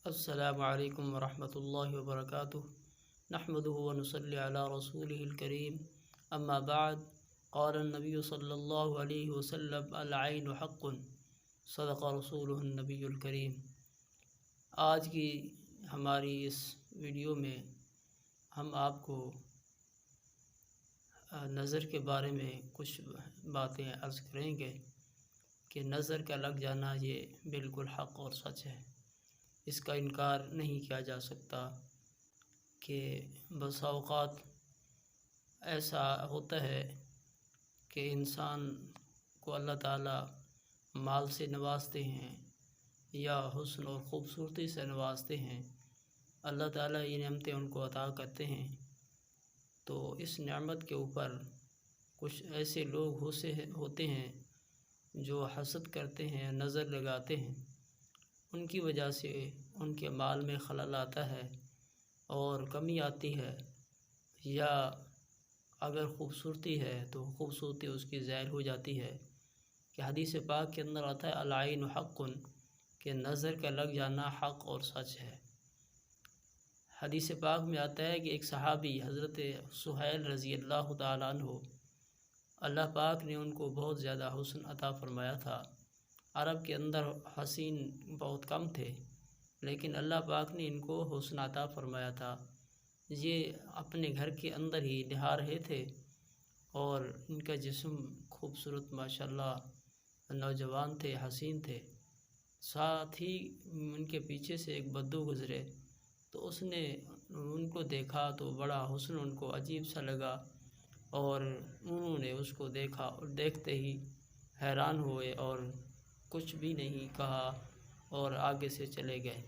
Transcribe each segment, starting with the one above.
السلام علیکم ورحمۃ اللہ وبرکاتہ۔ نحمده ونصلی علی رسولہ الکریم، اما بعد، قال النبی صلی اللہ علیہ وسلم العین حق، صدق رسولہ النبی الکریم۔ آج کی ہماری اس ویڈیو میں ہم آپ کو نظر کے بارے میں کچھ باتیں عرض کریں گے کہ نظر کا لگ جانا یہ بالکل حق اور سچ ہے، اس کا انکار نہیں کیا جا سکتا کہ بسا اوقات ایسا ہوتا ہے کہ انسان کو اللہ تعالیٰ مال سے نوازتے ہیں یا حسن اور خوبصورتی سے نوازتے ہیں، اللہ تعالیٰ یہ نعمتیں ان کو عطا کرتے ہیں، تو اس نعمت کے اوپر کچھ ایسے لوگ ہوتے ہیں جو حسد کرتے ہیں، نظر لگاتے ہیں، ان کی وجہ سے ان کے مال میں خلل آتا ہے اور کمی آتی ہے، یا اگر خوبصورتی ہے تو خوبصورتی اس کی زائل ہو جاتی ہے۔ کہ حدیث پاک کے اندر آتا ہے العین حق، کہ نظر کا لگ جانا حق اور سچ ہے۔ حدیث پاک میں آتا ہے کہ ایک صحابی حضرت سہیل رضی اللہ تعالیٰ عنہ، اللہ پاک نے ان کو بہت زیادہ حسن عطا فرمایا تھا۔ عرب کے اندر حسین بہت کم تھے، لیکن اللہ پاک نے ان کو حسن عطا فرمایا تھا۔ یہ اپنے گھر کے اندر ہی نہا رہے تھے اور ان کا جسم خوبصورت ماشاءاللہ نوجوان تھے، حسین تھے۔ ساتھ ہی ان کے پیچھے سے ایک بدو گزرے تو اس نے ان کو دیکھا تو بڑا حسن ان کو عجیب سا لگا، اور انہوں نے اس کو دیکھا اور دیکھتے ہی حیران ہوئے اور کچھ بھی نہیں کہا اور آگے سے چلے گئے۔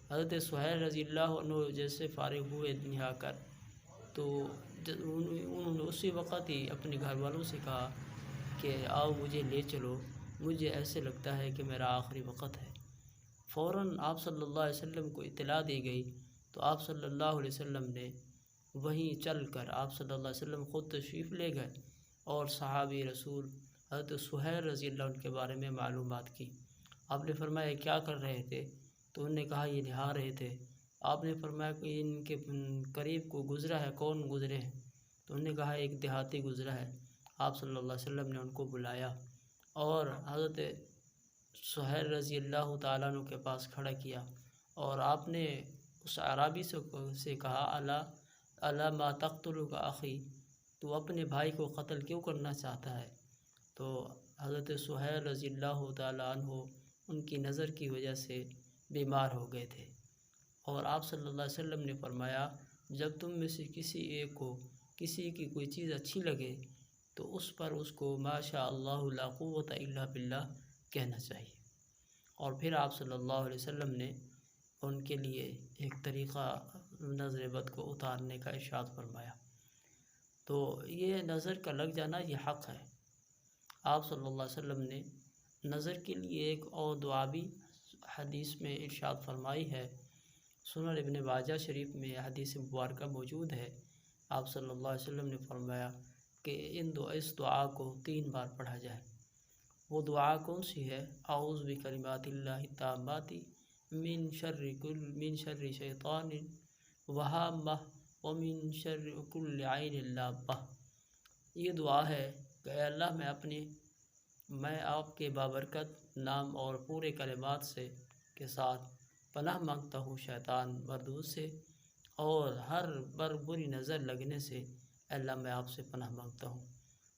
حضرت سہیل رضی اللہ عنہ جیسے فارغ ہوئے نہا کر، تو انہوں نے اسی وقت ہی اپنے گھر والوں سے کہا کہ آؤ مجھے لے چلو، مجھے ایسے لگتا ہے کہ میرا آخری وقت ہے۔ فوراً آپ صلی اللہ علیہ وسلم کو اطلاع دی گئی، تو آپ صلی اللہ علیہ وسلم نے وہیں چل کر آپ صلی اللہ علیہ وسلم خود تشریف لے گئے اور صحابی رسول حضرت سہیل رضی اللہ عنہ کے بارے میں معلومات کی۔ آپ نے فرمایا کیا کر رہے تھے؟ تو انہوں نے کہا یہ نہا رہے تھے۔ آپ نے فرمایا کہ ان کے قریب کو گزرا ہے، کون گزرے ہیں؟ تو انہوں نے کہا ایک دیہاتی گزرا ہے۔ آپ صلی اللہ علیہ وسلم نے ان کو بلایا اور حضرت سہیل رضی اللہ تعالیٰ عنہ کے پاس کھڑا کیا، اور آپ نے اس اعرابی سے کہا الا ما تقتلک اخی، تو اپنے بھائی کو قتل کیوں کرنا چاہتا ہے؟ تو حضرت سہیل رضی اللہ تعالیٰ عنہ ان کی نظر کی وجہ سے بیمار ہو گئے تھے، اور آپ صلی اللہ علیہ وسلم نے فرمایا جب تم میں سے کسی ایک کو کسی کی کوئی چیز اچھی لگے تو اس پر اس کو ما شاء اللہ لا قوت الا باللہ کہنا چاہیے۔ اور پھر آپ صلی اللہ علیہ وسلم نے ان کے لیے ایک طریقہ نظر بد کو اتارنے کا ارشاد فرمایا۔ تو یہ نظر کا لگ جانا یہ حق ہے۔ آپ صلی اللہ علیہ وسلم نے نظر کے لیے ایک اور دعا بھی حدیث میں ارشاد فرمائی ہے، سنن ابن ماجہ شریف میں حدیث مبارکہ موجود ہے۔ آپ صلی اللہ علیہ وسلم نے فرمایا کہ اس دعا کو 3 بار پڑھا جائے۔ وہ دعا کون سی ہے؟ اعوذ بکلمات اللہ التامات من شر شیطان وہامہ ومن شر کل عین لامہ۔ یہ دعا ہے کہ اے اللہ میں آپ کے بابرکت نام اور پورے کلمات کے ساتھ پناہ مانگتا ہوں شیطان مردود سے، اور ہر بری نظر لگنے سے اے اللہ میں آپ سے پناہ مانگتا ہوں۔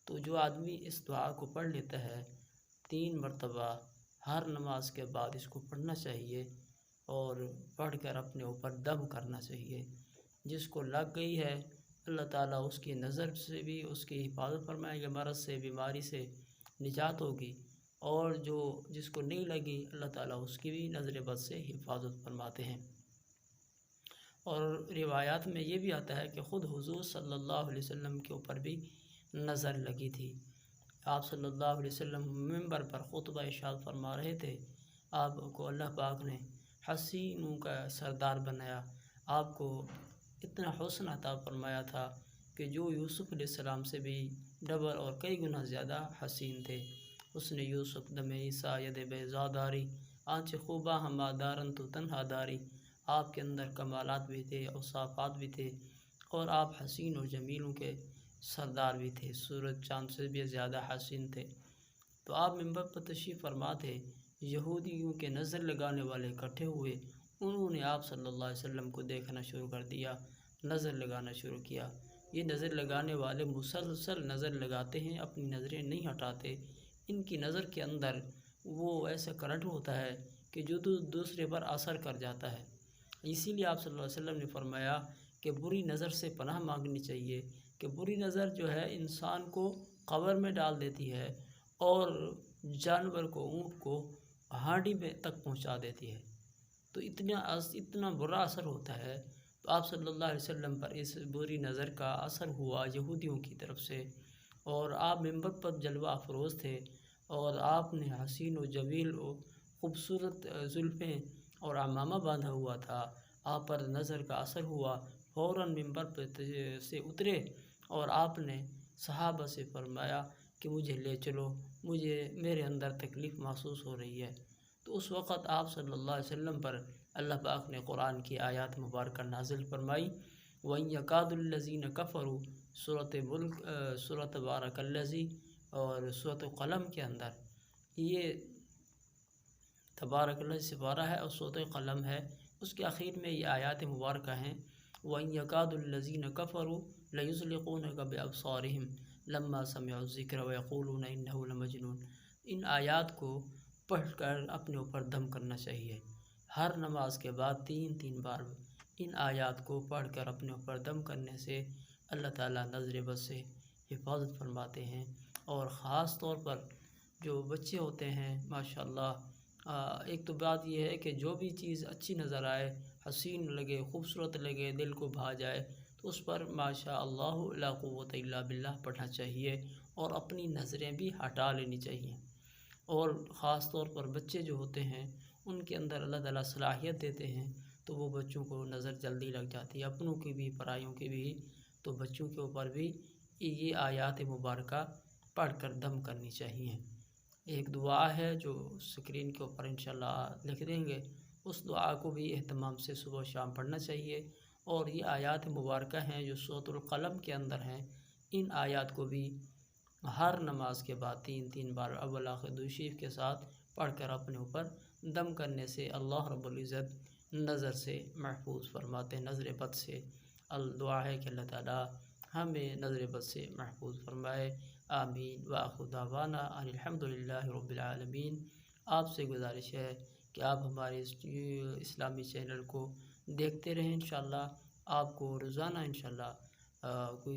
تو جو آدمی اس دعا کو پڑھ لیتا ہے 3 مرتبہ ہر نماز کے بعد اس کو پڑھنا چاہیے، اور پڑھ کر اپنے اوپر دم کرنا چاہیے۔ جس کو لگ گئی ہے اللہ تعالیٰ اس کی نظر سے بھی اس کی حفاظت فرمائے گا، مرض سے بیماری سے نجات ہوگی، اور جس کو نہیں لگی اللہ تعالیٰ اس کی بھی نظر بد سے حفاظت فرماتے ہیں۔ اور روایات میں یہ بھی آتا ہے کہ خود حضور صلی اللہ علیہ وسلم کے اوپر بھی نظر لگی تھی۔ آپ صلی اللہ علیہ وسلم منبر پر خطبہ ارشاد فرما رہے تھے، آپ کو اللہ پاک نے حسینوں کا سردار بنایا، آپ کو اتنا حسن عطا فرمایا تھا کہ جو یوسف علیہ السلام سے بھی ڈبل اور کئی گنا زیادہ حسین تھے۔ اس نے یوسف دم عیسیٰ ید بیضا داری آنچ خوبہ ہمادارن تو تنہا داری، آپ کے اندر کمالات بھی تھے، اوصافات بھی تھے، اور آپ حسین و جمیلوں کے سردار بھی تھے، سورج چاند سے بھی زیادہ حسین تھے۔ تو آپ منبر پر تشریف فرما تھے، یہودیوں کے نظر لگانے والے اکٹھے ہوئے، انہوں نے آپ صلی اللہ علیہ وسلم کو دیکھنا شروع کر دیا، نظر لگانا شروع کیا۔ یہ نظر لگانے والے مسلسل نظر لگاتے ہیں، اپنی نظریں نہیں ہٹاتے، ان کی نظر کے اندر وہ ایسا کرنٹ ہوتا ہے کہ جو دوسرے پر اثر کر جاتا ہے۔ اسی لیے آپ صلی اللہ علیہ وسلم نے فرمایا کہ بری نظر سے پناہ مانگنی چاہیے، کہ بری نظر جو ہے انسان کو قبر میں ڈال دیتی ہے اور جانور کو، اونٹ کو ہانڈی میں تک پہنچا دیتی ہے، تو اتنا برا اثر ہوتا ہے۔ تو آپ صلی اللہ علیہ وسلم پر اس بری نظر کا اثر ہوا یہودیوں کی طرف سے، اور آپ منبر پر جلوہ افروز تھے، اور آپ نے حسین و جمیل و خوبصورت زلفیں اور عمامہ باندھا ہوا تھا، آپ پر نظر کا اثر ہوا، فوراً منبر پہ سے اترے اور آپ نے صحابہ سے فرمایا کہ مجھے لے چلو، میرے اندر تکلیف محسوس ہو رہی ہے۔ تو اس وقت آپ صلی اللہ علیہ وسلم پر اللہ پاک نے قرآن کی آیات مبارکہ نازل فرمائی، وَإِن يَكَادُ الَّذِينَ كَفَرُوا سورۃ تبارک الذی اور سورۃ قلم کے اندر، یہ تبارک الذی سپارہ ہے اور سورۃ قلم ہے، اس کے آخر میں یہ آیات مبارکہ ہیں، وَإِن يَكَادُ الَّذِينَ كَفَرُوا لَيُزْلِقُونَكَ بِأَبْصَارِهِمْ لَمَّا سَمِعُوا الذِّكْرَ وَيَقُولُونَ إِنَّهُ لَمَجْنُونٌ۔ ان آیات کو پڑھ کر اپنے اوپر دم کرنا چاہیے، ہر نماز کے بعد 3 بار ان آیات کو پڑھ کر اپنے اوپر دم کرنے سے اللہ تعالیٰ نظر بد سے حفاظت فرماتے ہیں۔ اور خاص طور پر جو بچے ہوتے ہیں ماشاءاللہ، ایک تو بات یہ ہے کہ جو بھی چیز اچھی نظر آئے، حسین لگے، خوبصورت لگے، دل کو بھا جائے، تو اس پر ماشاءاللہ لا قوت الا باللہ پڑھنا چاہیے، اور اپنی نظریں بھی ہٹا لینی چاہیے۔ اور خاص طور پر بچے جو ہوتے ہیں ان کے اندر اللہ تعالیٰ صلاحیت دیتے ہیں، تو وہ بچوں کو نظر جلدی لگ جاتی ہے، اپنوں کی بھی پرایوں کی بھی، تو بچوں کے اوپر بھی یہ آیات مبارکہ پڑھ کر دم کرنی چاہیے۔ ایک دعا ہے جو اسکرین کے اوپر انشاءاللہ لکھ دیں گے، اس دعا کو بھی اہتمام سے صبح و شام پڑھنا چاہیے۔ اور یہ آیات مبارکہ ہیں جو سورۃ القلم کے اندر ہیں، ان آیات کو بھی ہر نماز کے بعد 3 بار اول آخر درود شریف کے ساتھ پڑھ کر اپنے اوپر دم کرنے سے اللہ رب العزت نظر سے محفوظ فرماتے ہیں، نظر بد سے۔ دعا ہے کہ اللہ تعالیٰ ہمیں نظر بد سے محفوظ فرمائے، آمین۔ وآخر دعوانا ان الحمد للہ رب العالمین۔ آپ سے گزارش ہے کہ آپ ہمارے اسلامی چینل کو دیکھتے رہیں، انشاءاللہ آپ کو روزانہ انشاءاللہ کوئی